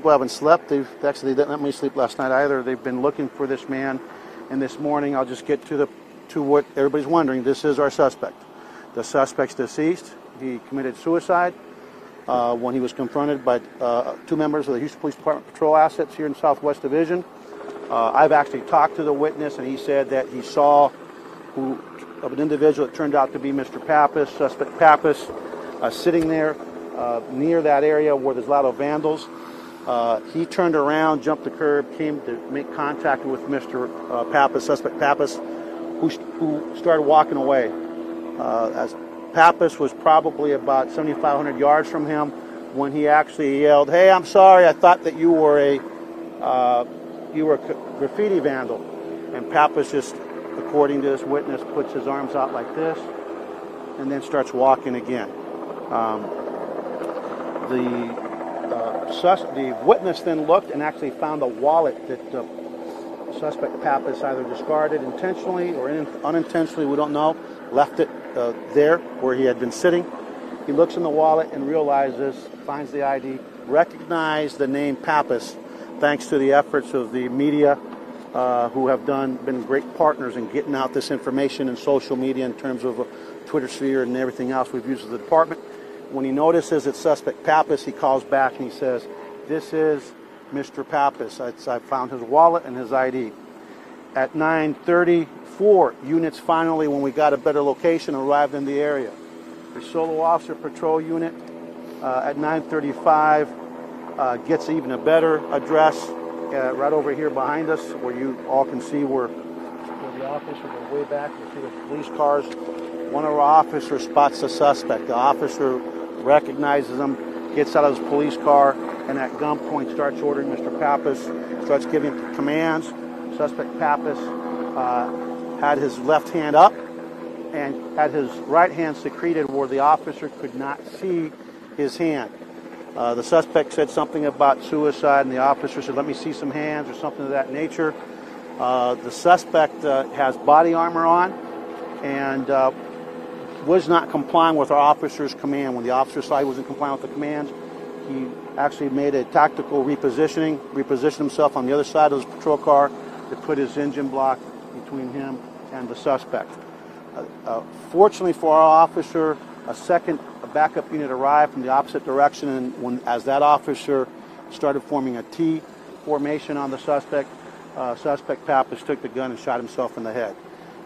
people haven't slept. They didn't let me sleep last night either. They've been looking for this man, and this morning I'll just get to what everybody's wondering. This is our suspect. The suspect's deceased. He committed suicide when he was confronted by two members of the Houston Police Department patrol assets here in Southwest Division. I've actually talked to the witness, and he said that he saw an individual that turned out to be Mr. Pappas, suspect Pappas, sitting there near that area where there's a lot of vandals. He turned around, jumped the curb, came to make contact with Mr. Pappas, suspect Pappas, who started walking away. As Pappas was probably about 7,500 yards from him when he actually yelled, "Hey, I'm sorry, I thought that you were a graffiti vandal." And Pappas just, according to this witness, puts his arms out like this and then starts walking again. The witness then looked and actually found a wallet that suspect Pappas either discarded intentionally or unintentionally, we don't know, left it there where he had been sitting. He looks in the wallet and realizes, finds the ID, recognized the name Pappas, thanks to the efforts of the media who have been great partners in getting out this information in social media in terms of Twitter sphere and everything else we've used as the department. When he notices it's suspect Pappas, he calls back and he says, "This is Mr. Pappas. I found his wallet and his ID." At 9:34, units finally, when we got a better location, arrived in the area. The solo officer patrol unit at 9:35 gets even a better address right over here behind us, where you all can see where the officers are way back. You see the police cars. One of our officers spots the suspect. The officer recognizes him, gets out of his police car, and at gunpoint starts ordering Mr. Pappas, starts giving commands. Suspect Pappas had his left hand up and had his right hand secreted where the officer could not see his hand. The suspect said something about suicide, and the officer said, "Let me see some hands," or something of that nature. The suspect has body armor on and was not complying with our officer's command. When the officer saw he wasn't complying with the commands, he actually made a tactical repositioned himself on the other side of his patrol car to put his engine block between him and the suspect. Fortunately for our officer, a backup unit arrived from the opposite direction, and as that officer started forming a T formation on the suspect, suspect Pappas took the gun and shot himself in the head.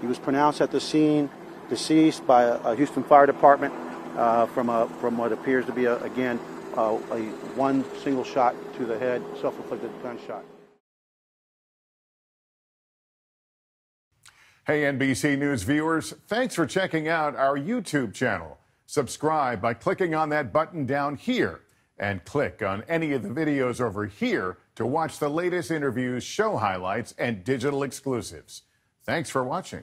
He was pronounced at the scene deceased by a Houston Fire Department from what appears to be, again, one single shot to the head, self-inflicted gunshot. Hey, NBC News viewers, thanks for checking out our YouTube channel. Subscribe by clicking on that button down here, and click on any of the videos over here to watch the latest interviews, show highlights, and digital exclusives. Thanks for watching.